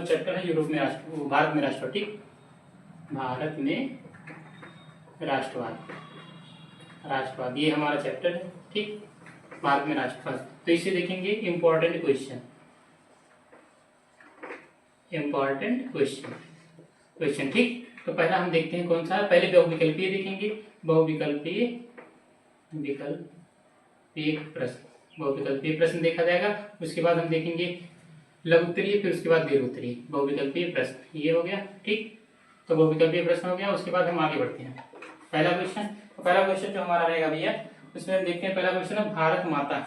Chapter है Europe में राष्ट्र, भारत में राष्ट्रवाद। ठीक, भारत में राष्ट्रवाद, राष्ट्रवाद ये हमारा चैप्टर है। ठीक, भारत में राष्ट्रवाद। तो इसे देखेंगे इंपॉर्टेंट क्वेश्चन, इंपॉर्टेंट क्वेश्चन। ठीक, तो पहला हम देखते हैं कौन सा, पहले बहुविकल्पीय देखेंगे, बहुविकल्पीय प्रश्न, बहुविकल्पीय प्रश्न देखा जाएगा। उसके बाद हम देखेंगे लघुत्तरीय, फिर उसके बाद दीर्घोत्तरीय। बहुविकल्पीय प्रश्न ये हो गया। ठीक, तो बहुविकल्पीय प्रश्न हो गया। उसके बाद हम आगे बढ़ते हैं। पहला क्वेश्चन, तो पहला क्वेश्चन जो हमारा रहेगा भैया, उसमें हम देखते हैं पहला क्वेश्चन है भारत माता,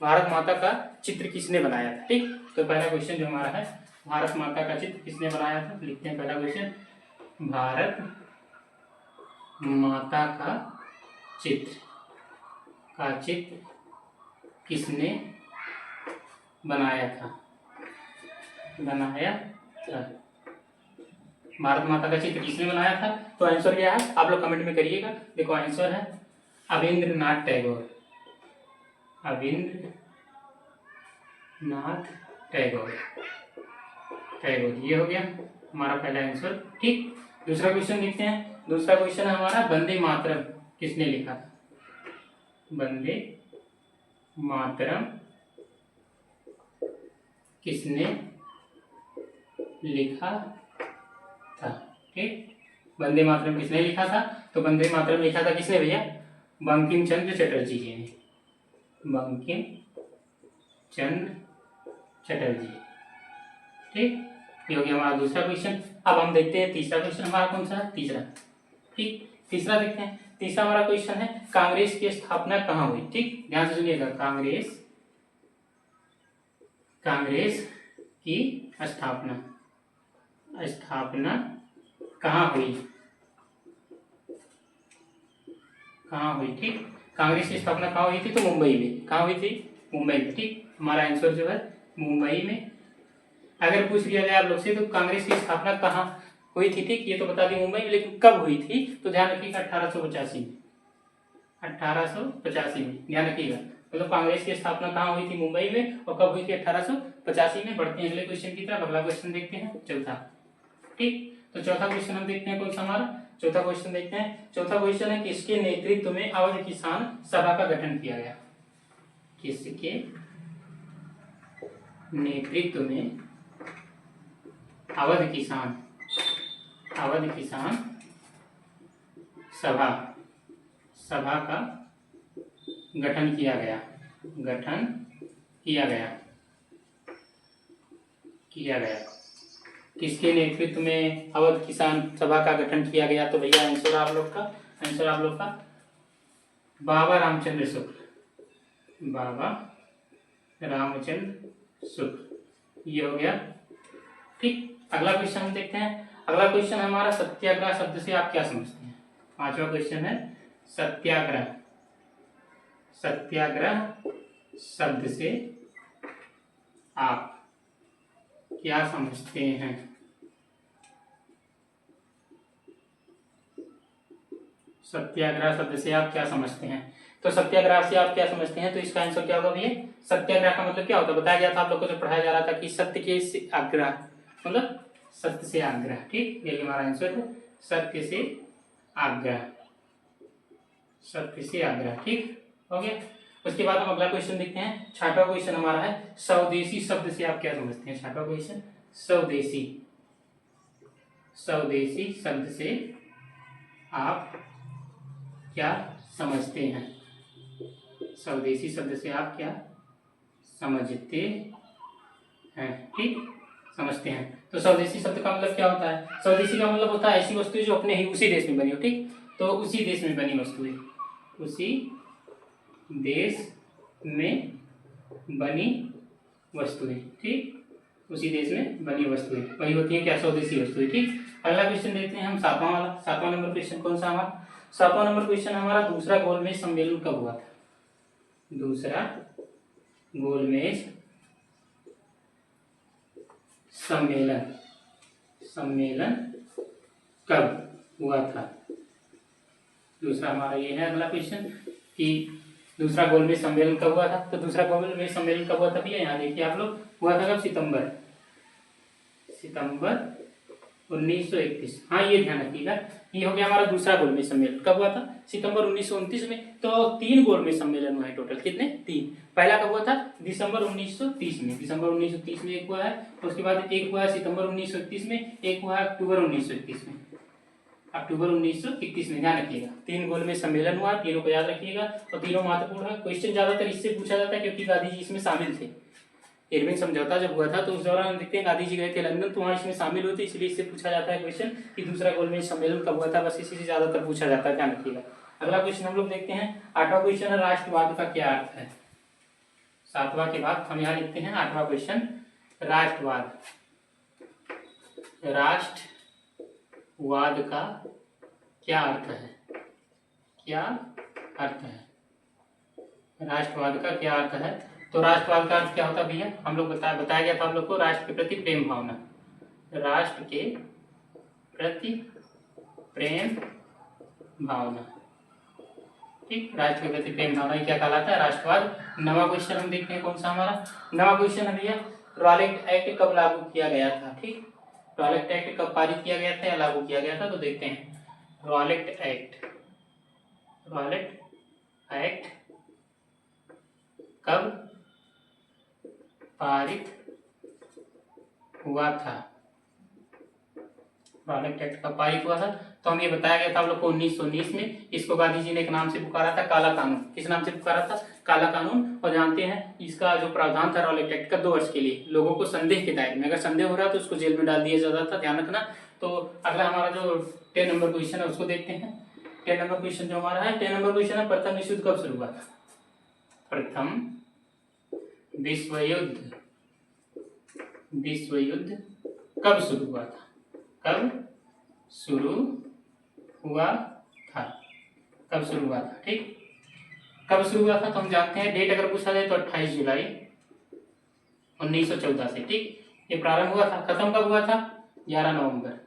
भारत माता का चित्र किसने बनाया था। ठीक, तो पहला क्वेश्चन जो हमारा है भारत माता का चित्र किसने बनाया था। लिखते हैं पहला क्वेश्चन, भारत माता का चित्र किसने बनाया था, भारत माता का चित्र किसने बनाया था। तो आंसर क्या है आप लोग कमेंट में करिएगा। देखो आंसर है अविंद्रनाथ टैगोर, अविंद्रनाथ टैगोर, ये हो गया हमारा पहला आंसर। ठीक, दूसरा क्वेश्चन देखते हैं। दूसरा क्वेश्चन है हमारा वंदे मातरम किसने लिखा था, वंदे मातरम किसने लिखा था। ठीक, वंदे मातरम किसने लिखा था। तो वंदे मातरम लिखा था किसने भैया, बंकिम चंद्र चटर्जी जी ने, बंकिम चंद्र चटर्जी। ठीक, ये हो गया हमारा दूसरा क्वेश्चन। अब हम देखते हैं तीसरा क्वेश्चन हमारा कौन सा है, तीसरा। ठीक, तीसरा देखते हैं। तीसरा हमारा क्वेश्चन है कांग्रेस की स्थापना कहाँ हुई। ठीक, ध्यान से सुनिएगा, कांग्रेस की स्थापना कहाँ हुई, ठीक, कांग्रेस की स्थापना कहाँ हुई थी। तो मुंबई में। कहाँ हुई थी, मुंबई में। ठीक, हमारा आंसर जो है मुंबई में। अगर पूछ लिया जाए आप लोग से तो कांग्रेस की स्थापना कहाँ हुई थी। ठीक, ये तो बता दी मुंबई में, लेकिन कब हुई थी तो ध्यान रखिएगा 1885 में, 1885 में ध्यान रखिएगा। मतलब कांग्रेस की स्थापना कहाँ हुई थी, मुंबई में, और कब हुई थी 1885 में। बढ़ते हैं अगले क्वेश्चन की तरफ। अगला क्वेश्चन देखते हैं चौथा। ठीक, तो चौथा क्वेश्चन हम देखते हैं कौन सा हमारा, चौथा क्वेश्चन देखते हैं। चौथा क्वेश्चन है किसके नेतृत्व में अवध किसान सभा का गठन किया गया, किसके नेतृत्व में अवध किसान सभा का गठन किया गया, किसके नेतृत्व में अवध किसान सभा का गठन किया गया। तो भैया आंसर आप लोग का बाबा रामचंद्र शुक्ल, ये हो गया। ठीक, अगला क्वेश्चन हम देखते हैं। अगला क्वेश्चन हमारा सत्याग्रह शब्द से आप क्या समझते हैं। पांचवा क्वेश्चन है सत्याग्रह शब्द से आप क्या समझते हैं। सत्याग्रह शब्द से आप क्या समझते हैं। तो सत्याग्रह से आप क्या समझते हैं, तो इसका आंसर क्या होगा भैया। सत्याग्रह का मतलब क्या होता है, बताया गया था आप लोग को जब पढ़ाया जा रहा था कि सत्य के आग्रह, मतलब सत्य से आग्रह। ठीक, यही हमारा आंसर है, सत्य से आग्रह। ठीक हो गया। उसके बाद हम अगला क्वेश्चन देखते हैं। छठवां क्वेश्चन हमारा है स्वदेशी शब्द से आप क्या समझते हैं। छठवां क्वेश्चन स्वदेशी शब्द से आप क्या समझते हैं। स्वदेशी शब्द से आप क्या समझते हैं। ठीक, समझते हैं। तो स्वदेशी शब्द का मतलब क्या होता है। स्वदेशी का मतलब होता है ऐसी वस्तु जो अपने ही उसी देश में बनी हो। ठीक, तो उसी देश में बनी वस्तुएं, उसी देश में बनी वस्तुएं। ठीक, उसी देश में बनी वस्तुएं वही होती है क्या, स्वदेशी वस्तुएं। ठीक, अगला क्वेश्चन देखते हैं हम सातवां नंबर क्वेश्चन कौन सा हमारा। सातवां नंबर क्वेश्चन हमारा दूसरा गोलमेज सम्मेलन कब हुआ था। दूसरा गोलमेज सम्मेलन कब हुआ था। दूसरा हमारा ये है अगला क्वेश्चन कि दूसरा गोलमेज सम्मेलन कब हुआ था। तो दूसरा गोलमेज सम्मेलन कब हुआ था भैया, यहाँ देखिए आप लोग, हुआ था कब, सितंबर 1931। हाँ, ये ध्यान रखिएगा, ये हो गया हमारा दूसरा गोलमेज सम्मेलन। कब हुआ था? सितंबर 1929 में। तो 3 गोलमेज सम्मेलन हुए हैं टोटल। कितने? 3। पहला कब हुआ था? दिसंबर 1930 में। दिसंबर 1930 में एक हुआ है, उसके बाद एक हुआ है सितंबर 1931 में, एक हुआ है अक्टूबर 1931 में। अक्टूबर 1931 में, ध्यान रखिएगा। 3 गोलमेज सम्मेलन हुआ, तीनों को याद रखिएगा और तीनों महत्वपूर्ण है। क्वेश्चन ज्यादातर इससे पूछा जाता है क्योंकि गांधी जी इसमें शामिल थे। इरविन समझौता जब हुआ था तो उस दौरान देखते हैं गांधी जी गए थे लंदन, तो वहाँ इसमें शामिल हुए थे, इसलिए इससे पूछा जाता है क्वेश्चन कि दूसरा गोलमेज सम्मेलन कब हुआ था। बस इसी से ज्यादातर पूछा जाता है, ध्यान रखिएगा। अगला क्वेश्चन हम लोग देखते हैं। 8वां क्वेश्चन है, राष्ट्रवाद का क्या अर्थ है? 7वां के बाद हम यहाँ लिखते हैं 8वां क्वेश्चन, राष्ट्रवाद। राष्ट्रवाद का क्या अर्थ है? क्या अर्थ है? राष्ट्रवाद का क्या अर्थ है? तो राष्ट्रवाद का अर्थ क्या होता है भैया? हम लोग बताया गया था हम लोग को, राष्ट्र के प्रति प्रेम भावना। राष्ट्र के प्रति प्रेम भावना, ठीक। राष्ट्र के प्रति प्रेम भावना क्या कहलाता है? राष्ट्रवाद। 9वां क्वेश्चन हम देखते हैं कौन सा हमारा। 9वां क्वेश्चन है भैया, रॉलेट एक्ट कब लागू किया गया था? ठीक, रॉलेट एक्ट कब पारित किया गया था या लागू किया गया था? तो देखते हैं, रॉलेट एक्ट कब पारित हुआ था? रॉलेट एक्ट कब पारित हुआ था? तो हम ये बताया गया था हम लोग को 1919 में। इसको गांधी जी ने एक नाम से पुकारा था, काला कानून। किस नाम से पुकारा था? काला कानून। और जानते हैं इसका जो प्रावधान था रॉलेट एक्ट का, 2 वर्ष के लिए, लोगों को संदेह के दायरे में, अगर संदेह हो रहा तो उसको जेल में डाल दिया जाता था, ध्यान रखना। तो अगला हमारा जो 10 नंबर क्वेश्चन है उसको देखते हैं। 10 नंबर क्वेश्चन जो हमारा है, 10 नंबर क्वेश्चन है, प्रथम विश्व युद्ध कब शुरू हुआ था? प्रथम विश्व युद्ध कब शुरू हुआ था? कब शुरू हुआ था? कब शुरू हुआ था? ठीक, कब शुरू हुआ था? तो हम जानते हैं, डेट अगर पूछा जाए तो 28 जुलाई 1914 से। ठीक, ये प्रारंभ हुआ था। खत्म कब हुआ था? 11 नवंबर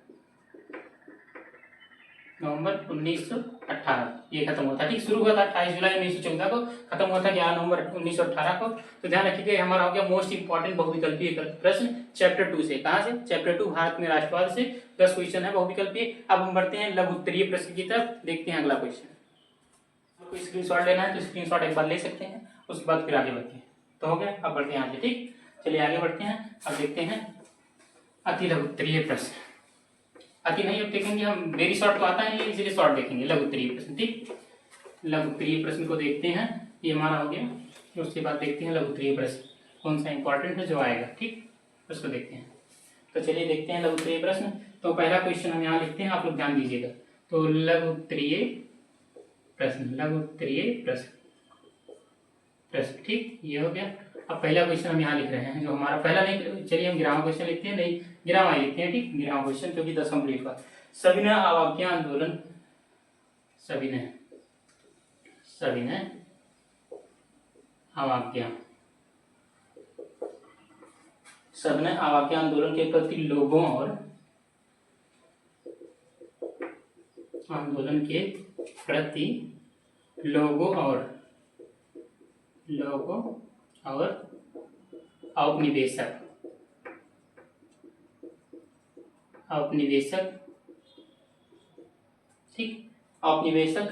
1918 ये खत्म हुआ था। ठीक, शुरू हुआ था 28 जुलाई 1914 को, खत्म हुआ था 11 नवंबर 1918 को। तो ध्यान रखिएगा, हमारा हो गया मोस्ट इंपॉर्टेंट बहुविकल्पीय प्रश्न चैप्टर 2 से। कहां से? चैप्टर 2 भारत में राष्ट्रवाद से 10 क्वेश्चन है बहुविकल्पीय। अब हम बढ़ते हैं लघु उत्तरीय प्रश्न की तरफ, देखते हैं अगला क्वेश्चन। आपको स्क्रीनशॉट लेना है तो स्क्रीनशॉट एक बार ले सकते हैं, उसके बाद फिर आगे बढ़ते हैं। तो हो गया, अब बढ़ते हैं आगे। ठीक, चलिए आगे बढ़ते हैं। अब देखते हैं अति लघु उत्तरीय प्रश्न। अति नहीं, अब देखेंगे हम, वेरी शॉर्ट तो आता है, इसीलिए शॉर्ट देखेंगे। लघु उत्तरीय प्रश्न, ठीक, लघु उत्तरीय प्रश्न को देखते हैं, ये हमारा हो गया। उसके बाद देखते हैं लघु उत्तरीय प्रश्न कौन सा इंपॉर्टेंट है जो आएगा, ठीक, उसको देखते हैं। तो चलिए देखते हैं लघु उत्तरीय प्रश्न। तो पहला क्वेश्चन हम यहाँ लिखते हैं, आप लोग ध्यान दीजिएगा। तो लघु उत्तरीय प्रश्न, ठीक, ये हो गया। अब पहला क्वेश्चन हम यहाँ लिख रहे हैं, जो हमारा पहला नहीं, चलिए हम 11वां क्वेश्चन लिखते हैं, नहीं 11वां लिखते हैं, ठीक, 11वां क्वेश्चन, क्योंकि 10 कंप्लीट हुआ। सविनय अवज्ञा आंदोलन, सविनय अवज्ञा आंदोलन के प्रति लोगों और औपनिवेशक, ठीक, औपनिवेशक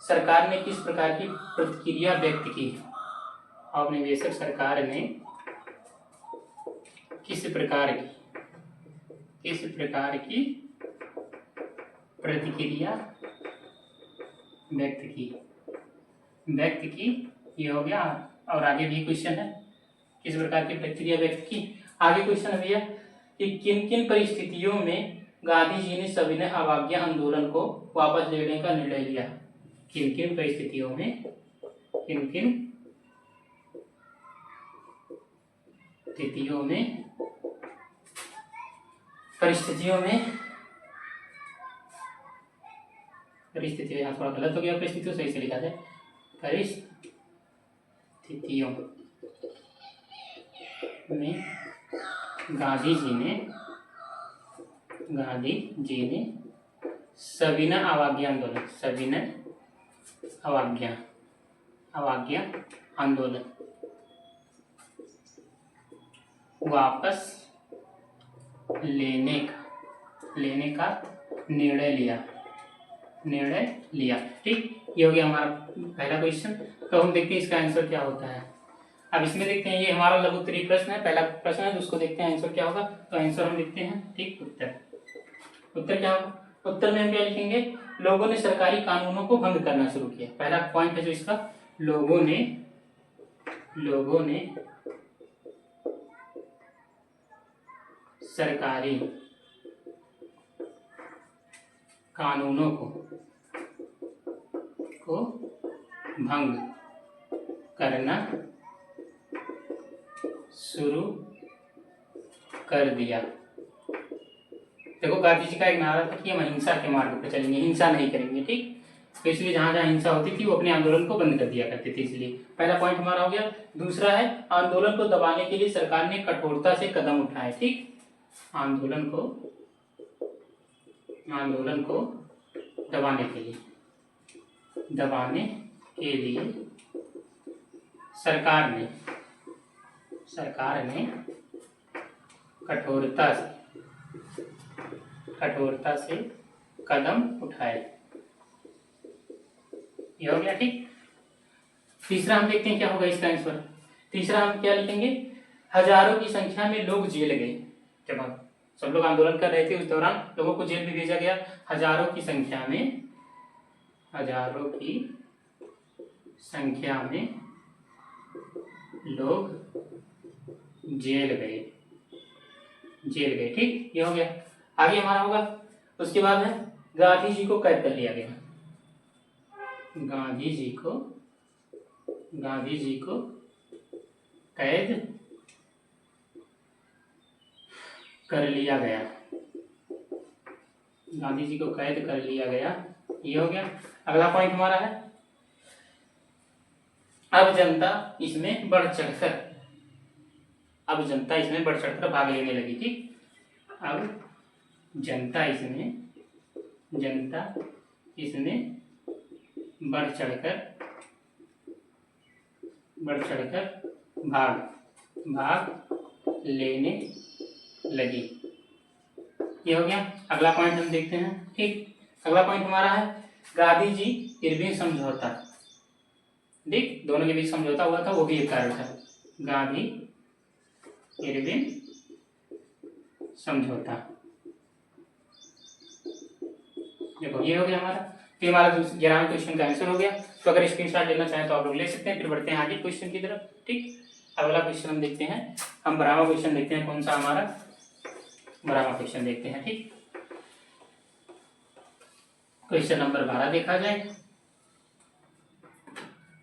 सरकार ने किस प्रकार की प्रतिक्रिया व्यक्त की? औपनिवेशक सरकार ने किस प्रकार की प्रतिक्रिया व्यक्त की, ये हो गया। और आगे भी क्वेश्चन है, किस प्रकार की प्रतिक्रिया व्यक्त की। आगे क्वेश्चन है भैया कि किन किन परिस्थितियों में गांधी जी ने सविनय अवज्ञा आंदोलन को वापस लेने का निर्णय लिया? किन किन परिस्थितियों में परिस्थितियों, यहाँ थोड़ा गलत हो गया, परिस्थितियों सही से लिखा जाए, परिस्थितियों में गांधी जी ने सविनय अवज्ञा आंदोलन वापस लेने का निर्णय लिया। ठीक, ये हो गया हमारा पहला क्वेश्चन। तो हम देखते हैं इसका आंसर क्या होता है। अब इसमें देखते हैं, ये हमारा लघु उत्तरीय प्रश्न है, पहला प्रश्न है, तो उसको देखते हैं आंसर क्या होगा। तो आंसर हम लिखते हैं, ठीक, उत्तर क्या होगा। उत्तर में हम क्या लिखेंगे, लोगों ने सरकारी कानूनों को भंग करना शुरू किया। पहला पॉइंट है जो इसका, लोगों ने सरकारी कानूनों को भंग करना शुरू कर दिया। देखो, गांधी जी का एक नारा था कि हम अहिंसा के मार्ग पर चलेंगे, हिंसा नहीं करेंगे। ठीक, तो इसलिए जहां जहां हिंसा होती थी वो अपने आंदोलन को बंद कर दिया करते थे। इसलिए पहला पॉइंट हमारा हो गया। दूसरा है, आंदोलन को दबाने के लिए सरकार ने कठोरता से कदम उठाए। ठीक, आंदोलन को दबाने के लिए सरकार ने कठोरता से कदम उठाए। ये हो गया। ठीक, तीसरा हम देखते हैं क्या होगा इसका आंसर। तीसरा हम क्या लिखेंगे, हजारों की संख्या में लोग जेल गए। जब सब लोग आंदोलन कर रहे थे उस दौरान लोगों को जेल में भेजा गया। हजारों की संख्या में लोग जेल गए। ठीक, ये हो गया। आगे हमारा होगा, उसके बाद है, गांधी जी को कैद कर लिया गया। गांधी जी को कैद कर लिया गया। गांधी जी को कैद कर लिया गया, ये हो गया। अगला पॉइंट हमारा है, अब जनता इसमें बढ़ चढ़कर भाग लेने लगी। ठीक, अब जनता इसमें बढ़ चढ़कर भाग लेने लगी। ये हो गया। अगला पॉइंट हम देखते हैं। ठीक, अगला पॉइंट हमारा है, गांधी जी इरविन समझौता। देख, दोनों के बीच समझौता हुआ था, वो भी एक कारण था, गांधी इरविन समझौता। देखो, ये हो गया हमारा। फिर हमारा 11वें क्वेश्चन का आंसर हो गया। तो अगर स्क्रीनशॉट लेना चाहें तो आप लोग ले सकते हैं। फिर बढ़ते हैं आगे क्वेश्चन की तरफ। ठीक, अगला क्वेश्चन हम देखते हैं, हम 12वां क्वेश्चन देखते हैं। कौन सा हमारा 12वां क्वेश्चन देखते हैं। ठीक, क्वेश्चन नंबर 12 देखा जाए।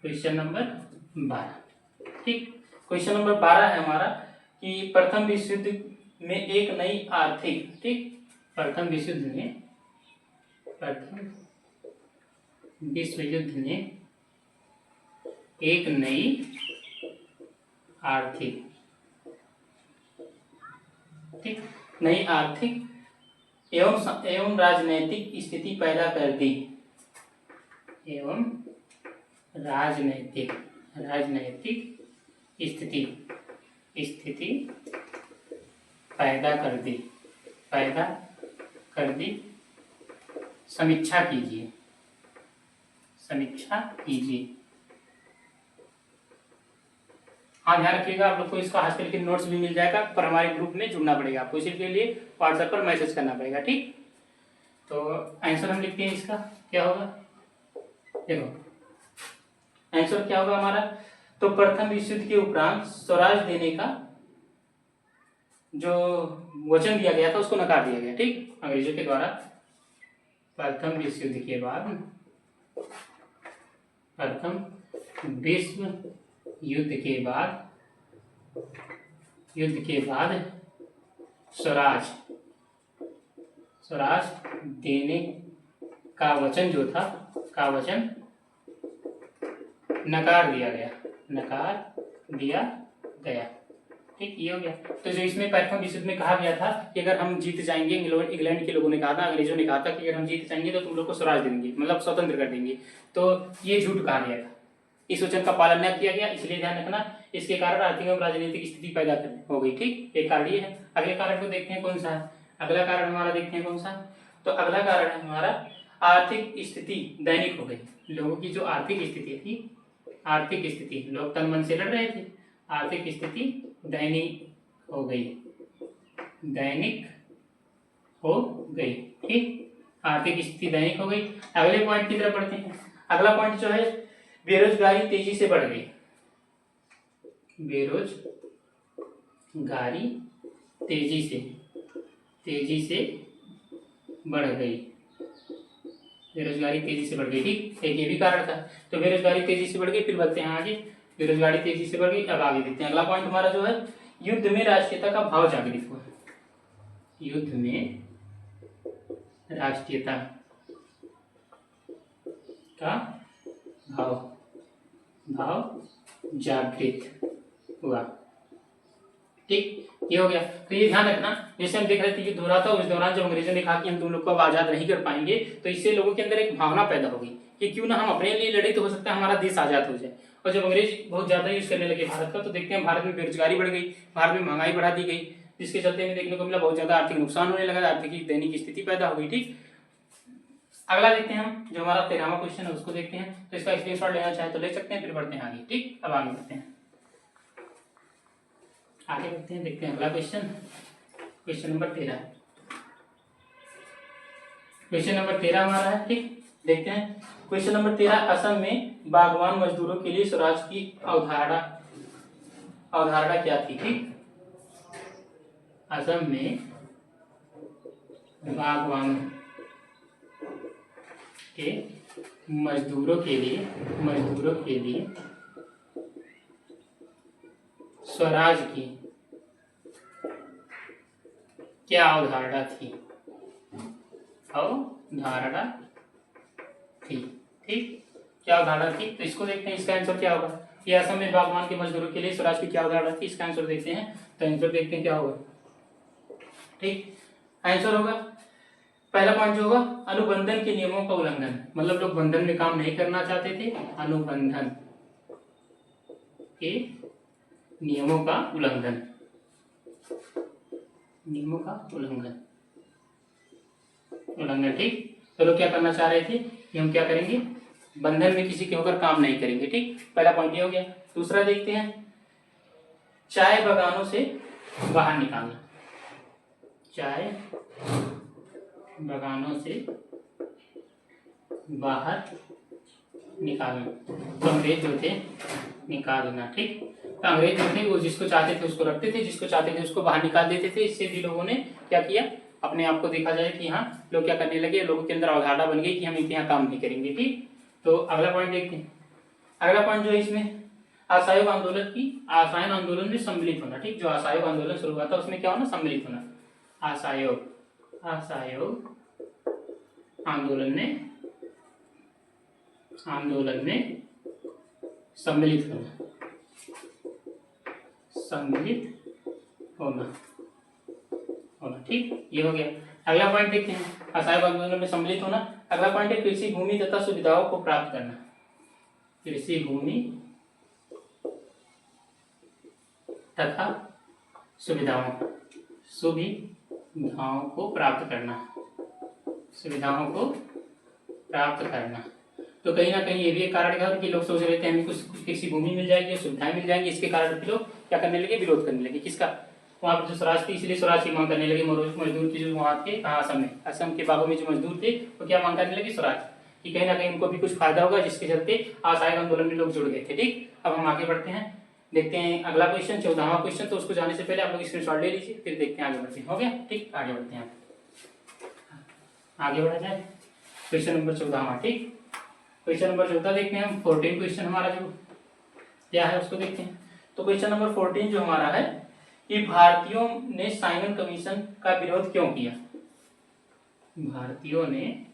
Question number 12। ठीक, क्वेश्चन नंबर 12 है हमारा कि प्रथम विश्व युद्ध में एक नई आर्थिक, ठीक, प्रथम विश्व युद्ध में एक नई आर्थिक, ठीक, नई आर्थिक एवं राजनैतिक स्थिति पैदा कर दी। एवं राजनैतिक स्थिति पैदा कर दी। समीक्षा कीजिए। हाँ, ध्यान रखिएगा, आप लोग को इसका हाथ करके नोट्स भी मिल जाएगा, पर हमारे ग्रुप में जुड़ना पड़ेगा आपको। इसी के लिए व्हाट्सएप पर मैसेज करना पड़ेगा। ठीक, तो आंसर हम लिखते हैं इसका क्या होगा। देखो, आंसर क्या होगा हमारा। तो प्रथम विश्व युद्ध के उपरांत स्वराज देने का जो वचन दिया गया था उसको नकार दिया गया। ठीक, अंग्रेजों के द्वारा। प्रथम विश्व युद्ध के बाद स्वराज देने का वचन जो था, नकार दिया गया। ठीक, ये हो गया। तो जो इसमें प्रथम विश्व युद्ध में कहा गया था कि अगर हम जीत जाएंगे, इंग्लैंड के लोगों ने कहा था, अंग्रेजों ने कहा था कि अगर हम जीत जाएंगे तो तुम लोग को स्वराज देंगे, मतलब स्वतंत्र कर देंगे। तो ये झूठ कहा गया था, इस वचन का पालन न किया गया। इसलिए ध्यान रखना, इसके कारण आर्थिक एवं राजनीतिक स्थिति पैदा हो गई। ठीक, एक कारण ये है। अगले कारण को देखते हैं कौन सा है। अगला कारण हमारा देखते हैं कौन सा। तो अगला कारण है हमारा आर्थिक स्थिति दैनिक हो गई। लोगों की जो आर्थिक स्थिति थी, आर्थिक स्थिति, लोग तन मन से लड़ रहे थे, आर्थिक स्थिति दैनिक हो गई, दैनिक हो गई। ठीक, आर्थिक स्थिति दैनिक हो गई। अगले पॉइंट की तरफ बढ़ते हैं। अगला पॉइंट जो है बेरोजगारी तेजी से बढ़ गई, बेरोजगारी तेजी से बढ़ गई, बेरोजगारी तेजी से बढ़ गई। ठीक, एक ये भी कारण था। तो बेरोजगारी तेजी से बढ़ गई। फिर बढ़ते हैं आगे, बेरोजगारी तेजी से बढ़ गई। अब आगे देखते हैं अगला पॉइंट हमारा जो है युद्ध में राष्ट्रीयता का भाव जागृत हुआ, युद्ध में राष्ट्रीयता का भाव जागृत हुआ। ठीक, ये हो गया। तो ये ध्यान रखना, जैसे हम देख रहे थे युद्ध हो रहा था, उस दौरान जब अंग्रेजों ने कहा कि हम तुम लोग को अब आजाद नहीं कर पाएंगे, तो इससे लोगों के अंदर एक भावना पैदा होगी कि क्यों ना हम अपने लिए लड़े, तो हो सकता है हमारा देश आजाद हो जाए। और जब अंग्रेज बहुत ज्यादा यूज करने लगे भारत का, तो देखते हैं भारत में बेरोजगारी बढ़ गई, भारत में महंगाई बढ़ा दी गई, जिसके चलते हमें देखने को मिला बहुत ज्यादा आर्थिक नुकसान होने लगा, आर्थिक दैनिक स्थिति पैदा हो गई। ठीक, अगला देखते हैं हम, जो हमारा 13वां क्वेश्चन है उसको देखते हैं। तो इसका स्क्रीनशॉट लेना चाहे तो ले सकते हैं, फिर बढ़ते हैं आगे। ठीक, अब आगे बढ़ते हैं, आगे बढ़ते हैं, देखते हैं अगला question, question number 13। Question number 13 हमारा है। ठीक, देखते हैं क्वेश्चन नंबर 13। असम में बागवान मजदूरों के लिए स्वराज की अवधारणा क्या थी। ठीक, असम में बागवान के मजदूरों के लिए स्वराज की क्या अवधारणा थी, अवधारणा थी। ठीक, क्या अवधारणा थी, तो इसको देखते हैं, इसका आंसर क्या होगा। ये असम में बागवान के मजदूरों के लिए स्वराज की क्या अवधारणा थी, इसका आंसर देखते हैं। तो आंसर देखते हैं क्या होगा। ठीक, आंसर होगा, पहला पॉइंट जो होगा अनुबंधन के नियमों का उल्लंघन, मतलब लोग बंधन में काम नहीं करना चाहते थे, अनुबंधन के नियमों का उल्लंघन, नियमों का उल्लंघन। ठीक, तो लोग क्या करना चाह रहे थे कि हम क्या करेंगे, बंधन में किसी के होकर काम नहीं करेंगे। ठीक, पहला पॉइंट ये हो गया। दूसरा देखते हैं चाय बागानों से बाहर निकालना, चाय बागानों से बाहर निकालना, तो अंग्रेज जो थे निकालना। ठीक, तो अंग्रेज जो थे वो जिसको चाहते थे उसको रखते थे, जिसको चाहते थे उसको बाहर निकाल देते थे। इससे भी लोगों ने क्या किया, अपने आप को देखा जाए कि हाँ लोग क्या करने लगे, लोगों के अंदर अवधारणा बन गई कि हम इनके यहाँ काम नहीं करेंगे। ठीक, तो अगला पॉइंट देखते हैं। अगला पॉइंट जो है इसमें असहयोग आंदोलन में सम्मिलित होना। ठीक, जो असहयोग आंदोलन शुरू हुआ था उसमें क्या होना, सम्मिलित होना, असहयोग आंदोलन में सम्मिलित होना। ठीक, ये हो गया। अगला पॉइंट देखते हैं, असहयोग आंदोलन में सम्मिलित होना। अगला पॉइंट है कृषि भूमि तथा सुविधाओं को प्राप्त करना, कृषि भूमि तथा सुविधाओं को प्राप्त करना, तो कहीं ना कहीं ये भी एक कारण था कि लोग सोच रहे थे हमें कुछ कृषि भूमि मिल जाएगी, सुविधाएं मिल जाएंगी, इसके कारण लोग क्या करने लगे, विरोध करने लगे। किसका, वहाँ पर जो स्वराज थी, इसलिए स्वराज की मांग करने लगे। मजदूर की जो वहाँ थे, असम में, असम के बागों में जो मजदूर थे वो क्या मांग करने लगे, स्वराज कि कहीं ना कहीं उनको भी कुछ फायदा होगा, जिसके चलते असहयोग आंदोलन में लोग जुड़ गए थे। ठीक, अब हम आगे बढ़ते हैं, देखते हैं अगला क्वेश्चन, 14वां क्वेश्चन। तो उसको जाने से पहले आप लोग स्क्रीनशॉट ले लीजिए, फिर देखते हैं आगे बढ़ते हैं। हो गया। ठीक, आगे बढ़ते हैं, आगे बढ़ा जाए। क्वेश्चन नंबर 14वां। ठीक, क्वेश्चन नंबर 14 देखते हैं हम। 14 क्वेश्चन हमारा जो क्या है उसको देखते हैं। तो क्वेश्चन नंबर 14 जो हमारा है कि भारतीयों ने साइमन कमीशन का विरोध क्यों किया। भारतीयों ने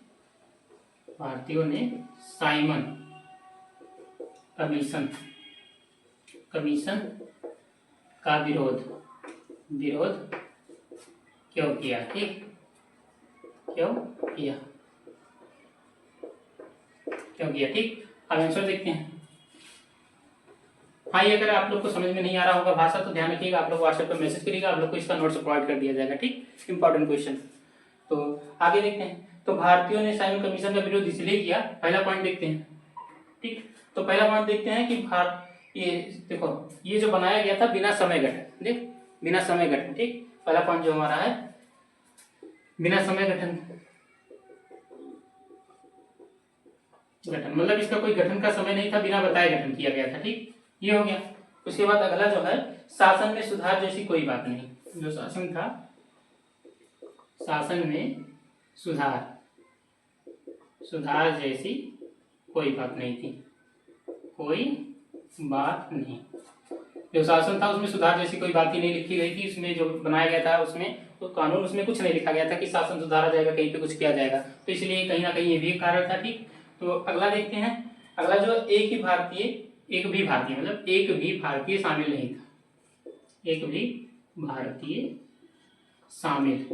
साइमन कमीशन का विरोध क्यों किया। ठीक, क्यों किया। ठीक, अब आंसर देखते हैं। हाँ, ये अगर आप लोग को समझ में नहीं आ रहा होगा भाषा तो ध्यान रखिएगा, आप लोग व्हाट्सएप पर मैसेज करिएगा, आप लोग को इसका नोट्स प्रोवाइड कर दिया जाएगा। ठीक, इंपॉर्टेंट क्वेश्चन। तो आगे देखते हैं। तो भारतीयों ने साइमन कमीशन का विरोध इसलिए किया, पहला पॉइंट देखते हैं। ठीक, तो पहला पॉइंट देखते हैं कि ये देखो, ये जो बनाया गया था बिना समय गठन, देख बिना समय गठन। ठीक, पहला पॉइंट जो हमारा है बिना समय गठन, मतलब इसका कोई गठन का समय नहीं था, बिना बताए गठन किया गया था। ठीक, ये हो गया। उसके बाद अगला जो है, शासन में सुधार जैसी कोई बात नहीं। जो शासन था, शासन में सुधार जैसी कोई बात नहीं थी, कोई बात नहीं। जो शासन था उसमें सुधार जैसी कोई बात ही नहीं लिखी गई थी। उसमें जो बनाया गया था उसमें तो कानून, उसमें कुछ नहीं लिखा गया था कि शासन सुधारा जाएगा, कहीं पे कुछ किया जाएगा। तो इसलिए कहीं ना कहीं ये भी एक कारण था। ठीक, तो अगला देखते हैं। अगला जो एक भी भारतीय मतलब एक भी भारतीय शामिल नहीं था, एक भी भारतीय शामिल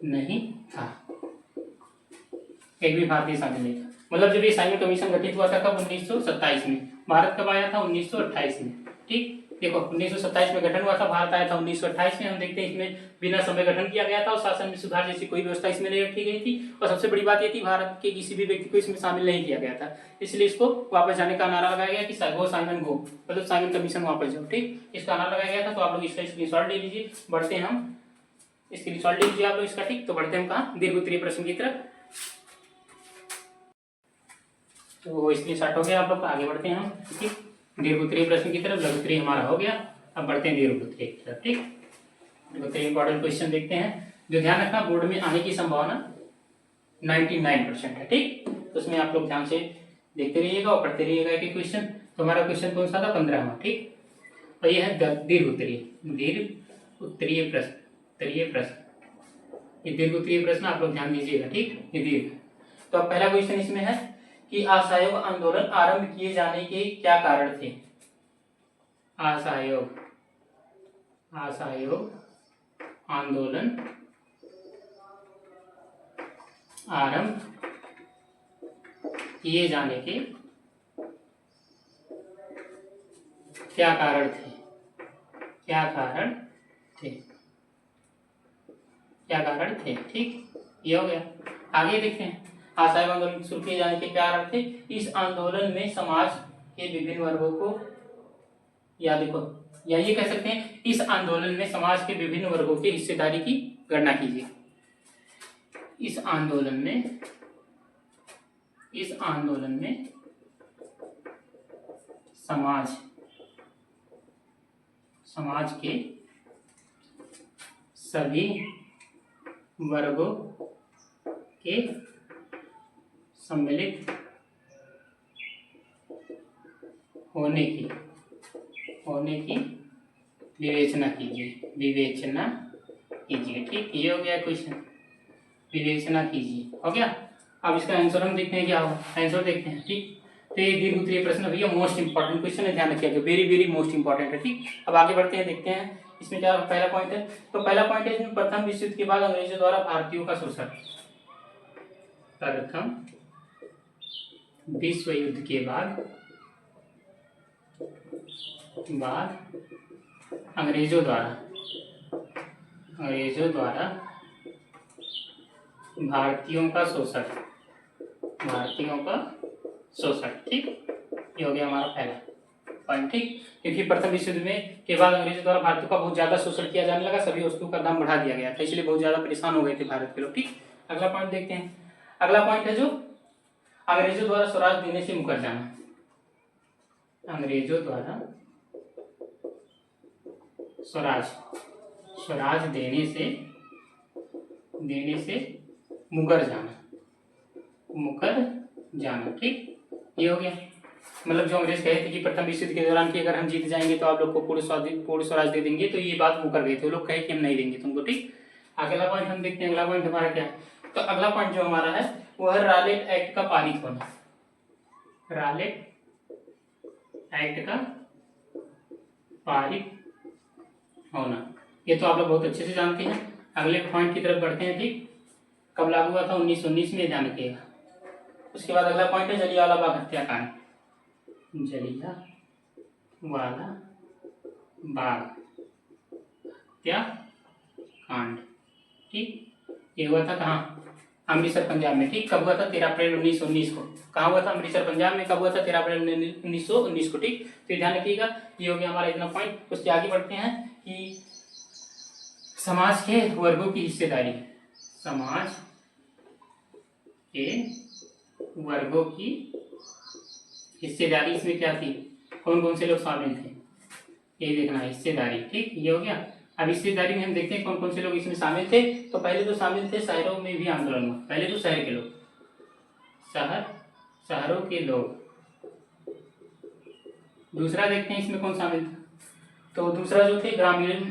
नहीं था, एक भी भारतीय शामिल नहीं था। मतलब जब ये साइमन कमीशन गठित हुआ था कब, 1927 में। भारत कब आया था, 1928 में। ठीक, देखो 1927 में गठन हुआ था, भारत आया था 1928 में। हम देखते हैं इसमें बिना समय गठन किया गया था और शासन में सुधार जैसी कोई व्यवस्था इसमें नहीं रखी गई थी। और सबसे बड़ी बात ये थी, भारत के किसी भी व्यक्ति को इसमें शामिल नहीं किया गया था, इसलिए इसको वापस जाने का नारा लगाया गया कि गो साइमन गो, मतलब साइमन कमीशन वापस जाओ। ठीक, इसका नारा लगाया गया था। तो आप लोग इसका स्क्रीनशॉट ले लीजिए। बढ़ते हैं हम, स्क्रीनशॉट ले लीजिए आप लोग इसका। ठीक, तो बढ़ते हैं हम कहाँ, दीर्घ उत्तरीय प्रश्न की तरफ। तो वो स्क्रीनशॉट हो गया आप लोग का। आगे बढ़ते हैं हम। ठीक, दीर्घ उत्तरीय प्रश्न की तरफ। लघु उत्तरीय हमारा हो गया, अब बढ़ते हैं दीर्घ उत्तरीय की तरफ। ठीक, दीर्घ उत्तरीय इंपॉर्टेंट क्वेश्चन देखते हैं, जो ध्यान रखना बोर्ड में आने की संभावना 99% है। ठीक, तो उसमें आप लोग ध्यान से देखते रहिएगा और पढ़ते रहिएगा एक क्वेश्चन। तो हमारा क्वेश्चन कौन सा था, 15वां। ठीक, और ये है दीर्घ उत्तरीय प्रश्न। ये दीर्घ उत्तरीय प्रश्न आप लोग ध्यान दीजिएगा। ठीक, ये दीर्घ। तो अब पहला क्वेश्चन इसमें है कि असहयोग आंदोलन आरंभ किए जाने के क्या कारण थे। असहयोग आंदोलन आरंभ किए जाने के क्या कारण थे, ठीक, ये हो गया। आगे देखते हैं, असहयोग आंदोलन शुरू किए जाने के क्या कारण थे। इस आंदोलन में समाज के विभिन्न वर्गों को, या देखो, या ये कह सकते हैं इस आंदोलन में समाज के विभिन्न वर्गों की हिस्सेदारी की गणना कीजिए। इस आंदोलन में समाज के सभी वर्गों के सम्मिलित होने की विवेचना कीजिए। ठीक, ये हो गया क्वेश्चन, विवेचना कीजिए, हो गया। अब इसका आंसर हम देखते हैं क्या होगा, आंसर देखते हैं। ठीक, तो ये दीर्घ उत्तरीय प्रश्न भैया मोस्ट इंपॉर्टेंट क्वेश्चन है, ध्यान रखिएगा, वेरी मोस्ट इंपॉर्टेंट है। ठीक, अब आगे बढ़ते हैं, देखते हैं इसमें क्या पहला पॉइंट है। तो पहला पॉइंट है इसमें प्रथम विश्व युद्ध के बाद अंग्रेजों द्वारा भारतीयों का शोषण। प्रथम विश्व युद्ध के बाद अंग्रेजों द्वारा भारतीयों का शोषण। ठीक, ये हो गया हमारा पहला पॉइंट। ठीक, क्योंकि प्रथम विश्व युद्ध में के बाद अंग्रेजों द्वारा भारतीयों का बहुत ज्यादा शोषण किया जाने लगा, सभी वस्तुओं का दाम बढ़ा दिया गया था, इसलिए बहुत ज्यादा परेशान हो गए थे भारत के लोग। ठीक, अगला पॉइंट देखते हैं। अगला पॉइंट है जो अंग्रेजों द्वारा स्वराज देने से मुकर जाना। अंग्रेजों द्वारा स्वराज देने से मुकर जाना। ठीक, ये हो गया। मतलब जो अंग्रेज कहे थे कि प्रथम विश्व युद्ध के दौरान कि अगर हम जीत जाएंगे तो आप लोग को पूर्ण स्वराज दे देंगे, तो ये बात मुकर गए थे, वो लोग कहे कि हम नहीं देंगे तुमको। ठीक, अगला पॉइंट हम देखते हैं। अगला पॉइंट हमारा क्या है, तो अगला पॉइंट जो हमारा है वो है रॉलेट एक्ट का पारित होना। रॉलेट एक्ट का पारित होना, ये तो आप लोग बहुत अच्छे से जानते हैं। अगले पॉइंट की तरफ बढ़ते हैं। ठीक, कब लागू हुआ था, 1919 में, ध्यान रखिएगा। उसके बाद अगला पॉइंट है जलियांवाला बाग हत्याकांड। जलिया वाला बाग हत्याकांड। ठीक, ये हुआ था कहाँ? अमृतसर पंजाब में। ठीक, कब हुआ था? 13 अप्रैल 1919 को। कहाँ हुआ था? अमृतसर पंजाब में। कब हुआ था? 13 अप्रैल 1919 को। ठीक, तो ध्यान रखिएगा। ये हो गया हमारा इतना पॉइंट। उससे आगे बढ़ते हैं कि समाज के वर्गों की हिस्सेदारी। समाज के वर्गों की हिस्सेदारी इसमें क्या थी? कौन कौन से लोग शामिल थे, ये देखना है, हिस्सेदारी। ठीक, ये हो गया। अब हिस्सेदारी में हम देखते हैं कौन कौन से लोग इसमें शामिल थे। तो पहले तो शामिल थे शहरों में भी आंदोलन में। पहले तो शहर के लोग, शहरों के लोग। दूसरा देखते हैं इसमें कौन शामिल था। तो दूसरा जो थे ग्रामीण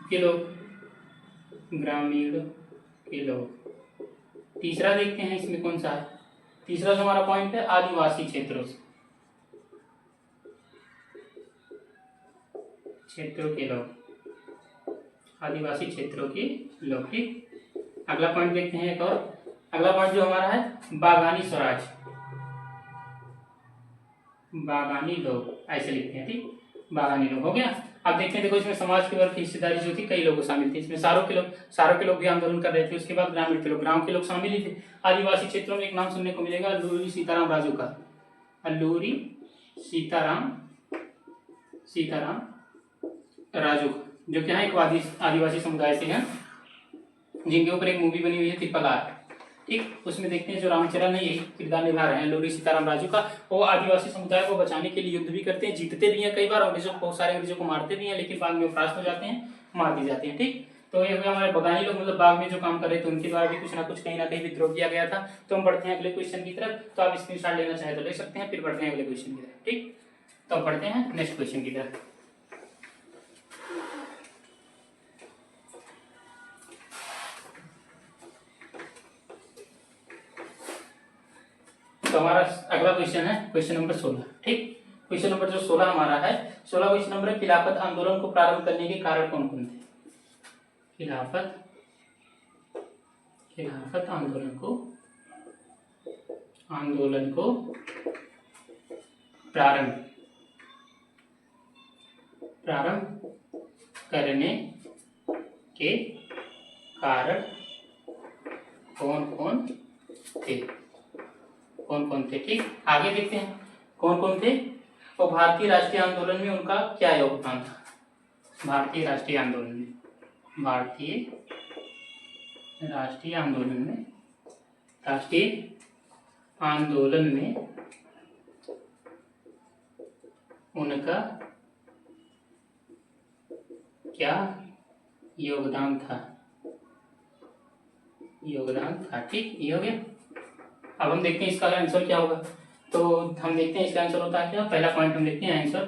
के लोग, ग्रामीण के लोग। तीसरा देखते हैं इसमें कौन सा है। तीसरा जो हमारा पॉइंट है आदिवासी क्षेत्रों से, क्षेत्रों के लोग, आदिवासी क्षेत्रों के लोग। ठीक, अगला पॉइंट देखते हैं एक और। अगला पॉइंट जो हमारा है बागानी स्वराज, बागानी लोग, ऐसे लिखते हैं। ठीक, बागानी लोग हो गया। अब देखते हैं, देखो इसमें समाज के वर्ग की हिस्सेदारी जो थी, कई लोग शामिल थे इसमें। सारों के लोग भी आंदोलन कर रहे थे। उसके बाद ग्रामीण के लोग, गांव के लोग शामिल ही थे। आदिवासी क्षेत्रों में एक नाम सुनने को मिलेगा, अल्लूरी सीताराम राजू का। अल्लूरी सीताराम राजू, जो क्या है एक आदिवासी समुदाय से हैं, जिनके ऊपर एक मूवी बनी हुई है ट्रिपल आर। ठीक, उसमें देखते हैं जो रामचरण ने यही किरदार निभा रहे हैं लोरी सीताराम राजू का। वो आदिवासी समुदाय को बचाने के लिए युद्ध भी करते हैं, जीतते भी हैं कई बार, अंग्रेजों को, बहुत सारे अंग्रेजों को मारते भी हैं, लेकिन बाद में परास्त हो जाते हैं, मार दिए जाते हैं। ठीक, तो ये हमारे बगानी लोग, मतलब बाग में जो काम कर रहे थे, उनके द्वारा भी कुछ ना कुछ कहीं ना कहीं विद्रोह किया गया था। तो हम बढ़ते हैं अगले क्वेश्चन की तरफ। तो आप स्क्रीनशॉट लेना चाहे तो ले सकते हैं, फिर बढ़ते हैं अगले क्वेश्चन की तरफ। ठीक, तो बढ़ते हैं नेक्स्ट क्वेश्चन की तरफ। तो हमारा अगला क्वेश्चन है क्वेश्चन नंबर 16। ठीक, क्वेश्चन नंबर जो 16 हमारा है, 16 क्वेश्चन नंबर है, खिलाफत आंदोलन को प्रारंभ करने के कारण कौन कौन थे? खिलाफत आंदोलन को प्रारंभ करने के कारण कौन कौन थे? ठीक, आगे देखते हैं कौन कौन थे। तो भारतीय राष्ट्रीय आंदोलन में उनका क्या योगदान था? भारतीय राष्ट्रीय आंदोलन में उनका क्या योगदान था? ठीक, ये हो गया। अब हम देखते हैं इसका आंसर क्या होगा। तो हम देखते हैं इसका आंसर होता है क्या। पहला पॉइंट हम देखते हैं आंसर।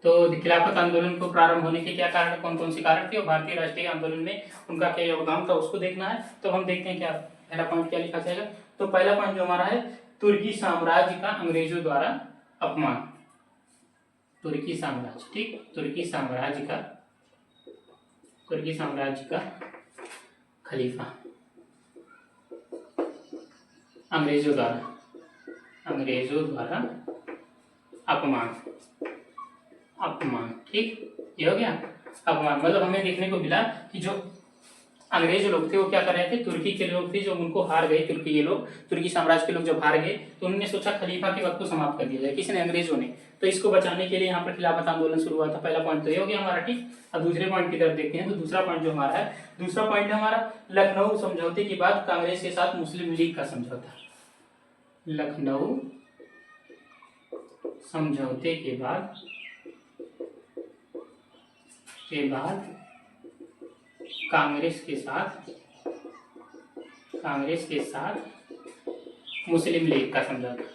तो खिलाफत आंदोलन को प्रारंभ होने के क्या कारण, कौन कौन से कारण थे, और भारतीय राष्ट्रीय आंदोलन में उनका क्या योगदान था, उसको देखना है। तो हम देखते हैं क्या पहला पॉइंट क्या लिखा जाएगा। तो पहला पॉइंट जो हमारा है, तुर्की साम्राज्य का अंग्रेजों द्वारा अपमान। तुर्की साम्राज्य, ठीक, तुर्की साम्राज्य का खलीफा अंग्रेजों द्वारा अपमान। ठीक, ये हो गया अपमान। मतलब हमें देखने को मिला कि जो अंग्रेज लोग थे वो क्या कर रहे थे, तुर्की के लोग थे जो उनको हार गए, तुर्की साम्राज्य के लोग जब हार गए तो उन्होंने सोचा खलीफा के वक्त को समाप्त कर दिया जाए। किसने? अंग्रेजों ने। तो इसको बचाने के लिए यहाँ पर खिलाफत आंदोलन शुरू हुआ था। पहला पॉइंट तो ये हो गया हमारा। ठीक, अब दूसरे पॉइंट की तरफ देखते हैं। तो दूसरा पॉइंट जो हमारा है, दूसरा पॉइंट है हमारा लखनऊ समझौते के बाद कांग्रेस के साथ मुस्लिम लीग का समझौता। लखनऊ समझौते के बाद कांग्रेस के साथ मुस्लिम लीग का समझौता।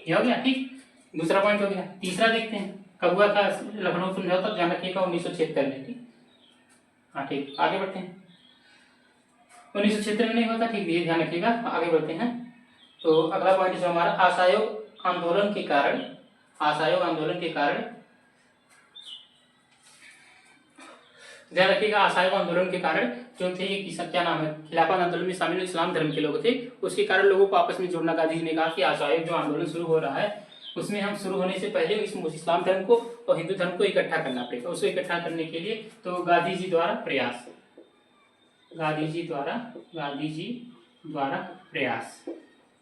ये हो गया। ठीक, दूसरा पॉइंट हो गया। तीसरा देखते हैं कब हुआ था लखनऊ समझौता, ध्यान रखिएगा 1976 में। ठीक, हाँ ठीक, आगे बढ़ते हैं। 1976 में नहीं हुआ था, ठीक, ये ध्यान रखिएगा। आगे बढ़ते हैं। तो अगला पॉइंट जो हमारा, असहयोग आंदोलन के कारण ध्यान रखिएगा, असहयोग आंदोलन के कारण जो थे ये किसान, क्या नाम है, खिलाफत आंदोलन में शामिल इस्लाम धर्म के लोग थे, उसके कारण लोगों को आपस में जोड़ना। गांधी जी ने कहा कि असहयोग जो आंदोलन शुरू हो रहा है उसमें हम शुरू होने से पहले इस इस्लाम धर्म को और हिंदू धर्म को इकट्ठा करना पड़ेगा। उसको इकट्ठा करने के लिए तो गांधी जी द्वारा प्रयास, गांधी जी द्वारा प्रयास,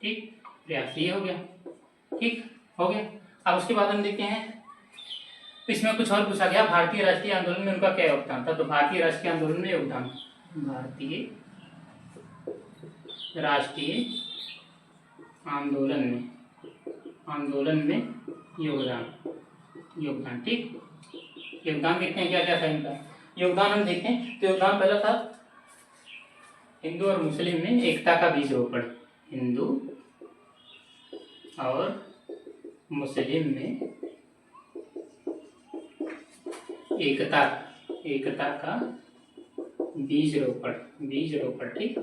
ठीक, प्रयास, ये हो गया, ठीक हो गया। अब उसके बाद हम देखते हैं इसमें कुछ और पूछा गया, भारतीय राष्ट्रीय आंदोलन में उनका क्या योगदान था। तो भारतीय राष्ट्रीय आंदोलन में योगदान, भारतीय राष्ट्रीय आंदोलन में योगदान, ठीक, योगदान देखते हैं क्या क्या था इनका। योगदान हम देखें तो योगदान पहला था हिंदू और मुस्लिम में एकता का बीज रोपण, हिंदू और मुस्लिम में एकता का बीज रोपण, ठीक,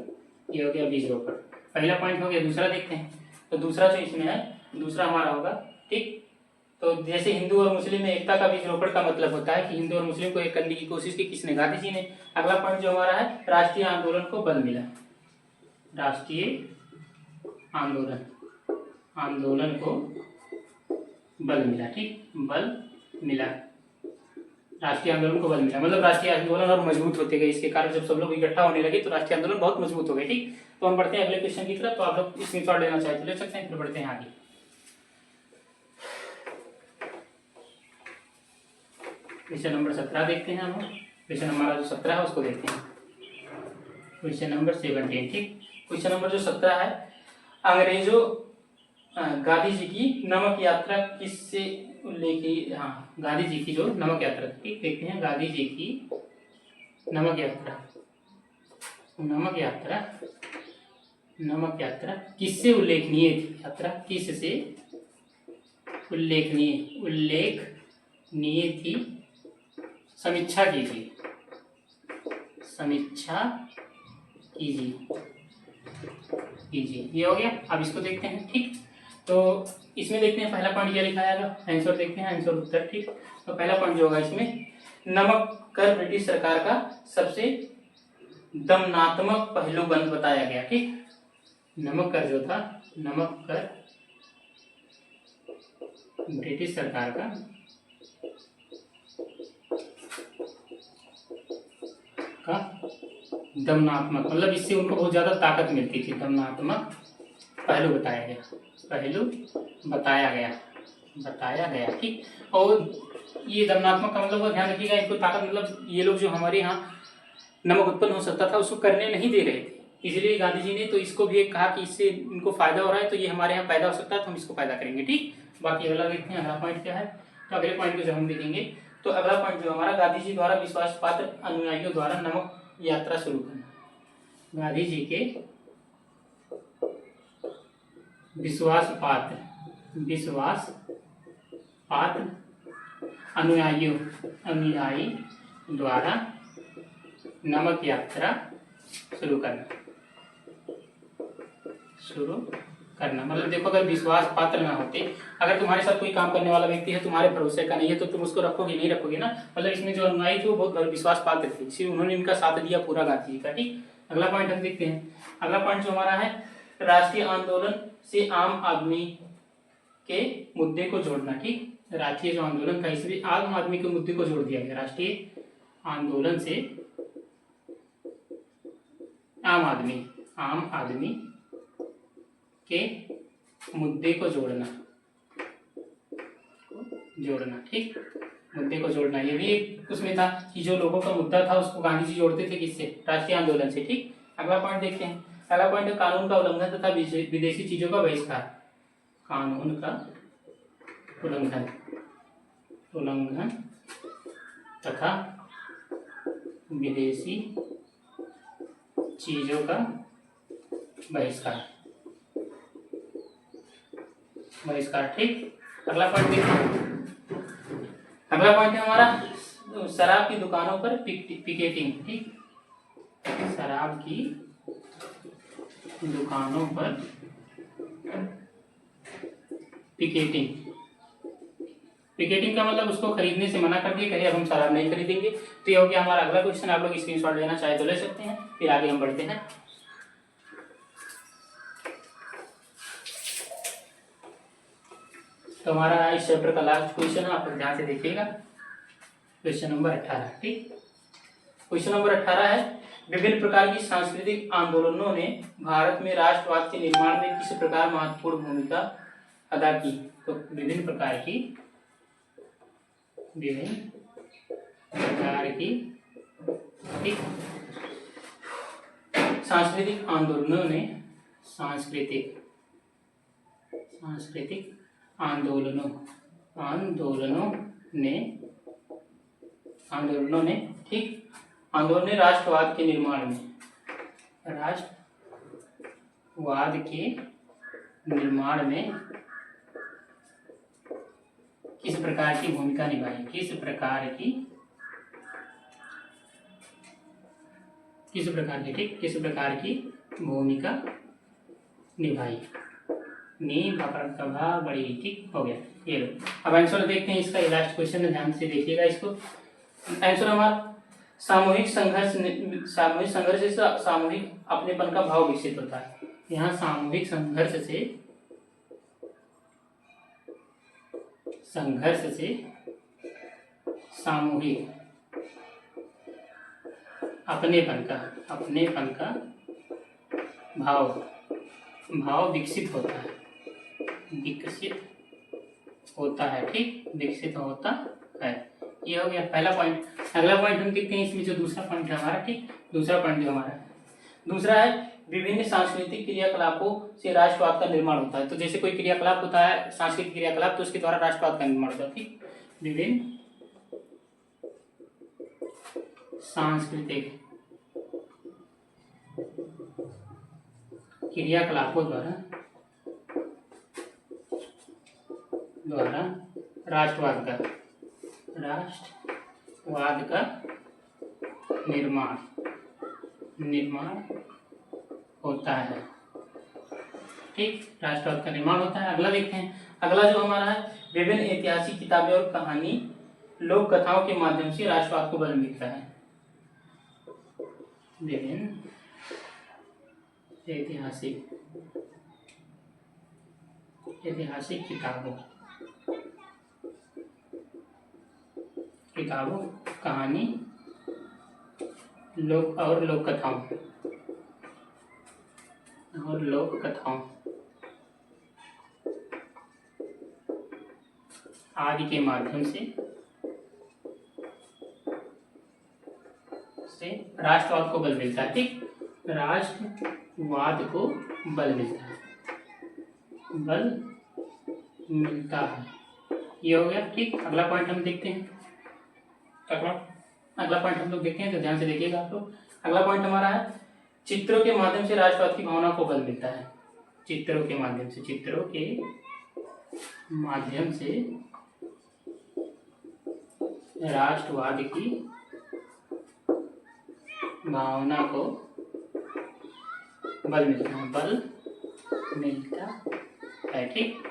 ये हो गया बीज रोपण, पहला पॉइंट हो गया। दूसरा देखते हैं, तो दूसरा जो इसमें है, दूसरा हमारा होगा, ठीक, तो जैसे हिंदू और मुस्लिम में एकता का बीज रोपण का मतलब होता है कि हिंदू और मुस्लिम को एक करने की कोशिश की, किसने, गांधी जी ने। अगला पॉइंट जो हमारा है, राष्ट्रीय आंदोलन को बल मिला, राष्ट्रीय आंदोलन को बल मिला, ठीक, बल मिला, राष्ट्रीय आंदोलन को बल मिला, मतलब राष्ट्रीय आंदोलन और मजबूत होते गए। इसके कारण जब सब लोग इकट्ठा होने लगे तो राष्ट्रीय आंदोलन बहुत मजबूत हो गए, ठीक। तो हम बढ़ते हैं अगले क्वेश्चन की तरफ। तो आप लोग स्क्रीनशॉट लेना चाहे तो ले सकते हैं, फिर बढ़ते हैं आगे। क्वेश्चन नंबर 17 देखते हैं हम। क्वेश्चन हमारा जो 17 है उसको देखते हैं, क्वेश्चन नंबर 17, ठीक। क्वेश्चन नंबर जो 17 है, अंग्रेजों गांधी जी की नमक यात्रा किससे उल्लेखित, हाँ, गांधी जी की जो नमक यात्रा, ठीक, देखते हैं गांधी जी की नमक यात्रा किससे उल्लेखनीय थी, यात्रा किससे उल्लेखनीय थी, समीक्षा कीजिए, ये हो गया। अब इसको देखते हैं, ठीक। तो इसमें देखते हैं पहला पॉइंट क्या लिखा है, आंसर देखते हैं, आंसर उत्तर, ठीक। तो पहला पॉइंट जो होगा इसमें, नमक कर ब्रिटिश सरकार का सबसे दमनात्मक पहलू बंद बताया गया, ठीक। नमक कर जो था, नमक कर ब्रिटिश सरकार का दमनात्मक, मतलब इससे उनको बहुत ज्यादा ताकत मिलती थी, दमनात्मक पहलू बताया गया, ठीक। और ये दमनात्मक का मतलब ध्यान रखिएगा, इनको ताकत मतलब ये लोग जो हमारे यहाँ नमक उत्पन्न हो सकता था उसको करने नहीं दे रहे थे, इसलिए गांधी जी ने तो इसको भी एक कहा कि इससे इनको फायदा हो रहा है, तो ये हमारे यहाँ पैदा हो सकता है तो हम इसको पैदा करेंगे, ठीक। बाकी अगला देखते हैं, अगला पॉइंट क्या है। तो अगले पॉइंट को जब हम देखेंगे तो अगला पॉइंट जो हमारा, गांधी जी द्वारा विश्वास पात्र अनुयायियों द्वारा नमक यात्रा शुरू करना, गांधी जी के विश्वास पात्र अनुयायी द्वारा नमक यात्रा शुरू करना, मतलब देखो, अगर विश्वास पात्र ना होते, अगर तुम्हारे साथ कोई काम करने वाला व्यक्ति है, तुम्हारे भरोसे का नहीं है, तो तुम उसको रखोगे नहीं रखोगे ना। मतलब इसमें जो अनुयायी थे वो बहुत विश्वास पात्र थे, इसलिए उन्होंने इनका साथ दिया पूरा गांधी जी का, ठीक। अगला पॉइंट हम देखते हैं, अगला पॉइंट जो हमारा है, राष्ट्रीय आंदोलन से आम आदमी के मुद्दे को जोड़ना, ठीक। राष्ट्रीय जो आंदोलन था इसमें आम आदमी के मुद्दे को जोड़ दिया गया, राष्ट्रीय आंदोलन से आम आदमी के मुद्दे को जोड़ना, ठीक, मुद्दे को जोड़ना, ये भी एक उसमें था कि जो लोगों का मुद्दा था उसको गांधी जी जोड़ते थे, किससे, राष्ट्रीय आंदोलन से, ठीक। अगला पॉइंट देखते हैं, अगला पॉइंट है कानून का उल्लंघन तथा विदेशी चीजों का बहिष्कार, कानून का उल्लंघन तथा विदेशी चीजों का बहिष्कार, ठीक। अगला पॉइंट देखिए, अगला पॉइंट है हमारा शराब की दुकानों पर पिकेटिंग, ठीक। शराब की दुकानों पर पिकेटिंग पिकेटिंग का मतलब उसको खरीदने से मना कर दिया, कहे अब हम शराब नहीं खरीदेंगे। तो ये हो गया हमारा अगला क्वेश्चन। आप लोग स्क्रीनशॉट लेना चाहे तो ले सकते हैं। फिर आगे हम बढ़ते हैं। तो हमारा इस चैप्टर का लास्ट क्वेश्चन है, आप लोग ध्यान से देखिएगा। Question number 18। ठीक, क्वेश्चन नंबर 18 है, विभिन्न प्रकार की सांस्कृतिक आंदोलनों ने भारत में राष्ट्रवाद के निर्माण में किस प्रकार महत्वपूर्ण भूमिका अदा की। तो विभिन्न प्रकार की ठीक सांस्कृतिक आंदोलनों ने आंदोलन ने राष्ट्रवाद के निर्माण में किस प्रकार की भूमिका निभाई। किस प्रकार की भूमिका निभाई। बड़ी ठीक हो गया। ये लो, अब आंसर देखते हैं इसका। लास्ट क्वेश्चन है, ध्यान से देखिएगा इसको। आंसर हमारा सामूहिक संघर्ष से सामूहिक अपनेपन का भाव विकसित होता है। यहाँ सामूहिक संघर्ष से सामूहिक अपनेपन का भाव विकसित होता है। ठीक, विकसित होता है। ये हो गया पहला पॉइंट। अगला पॉइंट हम देखते हैं इसमें, जो दूसरा पॉइंट है हमारा। ठीक, दूसरा पॉइंट जो हमारा दूसरा है, विभिन्न सांस्कृतिक क्रियाकलापों से राष्ट्रवाद का निर्माण होता है। तो जैसे कोई क्रियाकलाप होता है, सांस्कृतिक क्रियाकलाप, तो उसके द्वारा राष्ट्रवाद का निर्माण होता है। ठीक, विभिन्न सांस्कृतिक क्रियाकलापों द्वारा राष्ट्रवाद का निर्माण होता है। ठीक, राष्ट्रवाद का निर्माण होता है। अगला देखते हैं। अगला जो हमारा है, विभिन्न ऐतिहासिक किताबें और कहानी लोक कथाओं के माध्यम से राष्ट्रवाद को बल मिलता है। विभिन्न ऐतिहासिक किताबों कहानी लोक कथाओं आदि के माध्यम से राष्ट्रवाद को बल मिलता है। ठीक, राष्ट्रवाद को बल मिलता है। ये हो गया। ठीक, अगला पॉइंट हम देखते हैं। अगला पॉइंट हम लोग देखते हैं, तो ध्यान से देखिएगा आप लोग। अगला पॉइंट हमारा है, चित्रों के माध्यम से राष्ट्रवाद की भावना को बल मिलता है। चित्रों के माध्यम से राष्ट्रवाद की भावना को बल मिलता है। ठीक,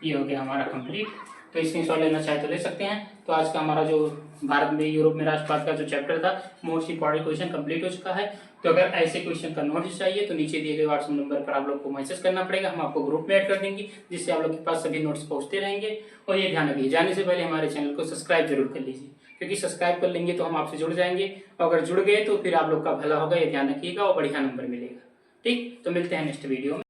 ये हो गया हमारा कंप्लीट। तो स्क्रीनशॉट लेना चाहे तो ले सकते हैं। तो आज का हमारा जो भारत में यूरोप में राष्ट्रवाद का जो चैप्टर था, मोस्ट इंपॉर्टेंट क्वेश्चन कंप्लीट हो चुका है। तो अगर ऐसे क्वेश्चन का नोट्स चाहिए तो नीचे दिए गए व्हाट्सएप नंबर पर आप लोग को मैसेज करना पड़ेगा। हम आपको ग्रुप में ऐड कर देंगे, जिससे आप लोग के पास सभी नोट्स पहुंचते रहेंगे। और ये ध्यान रखिए, जाने से पहले हमारे चैनल को सब्सक्राइब जरूर कर लीजिए, क्योंकि सब्सक्राइब कर लेंगे तो हम आपसे जुड़ जाएंगे। और अगर जुड़ गए तो फिर आप लोग का भला होगा, ये ध्यान रखिएगा, और बढ़िया नंबर मिलेगा। ठीक, तो मिलते हैं नेक्स्ट वीडियो में।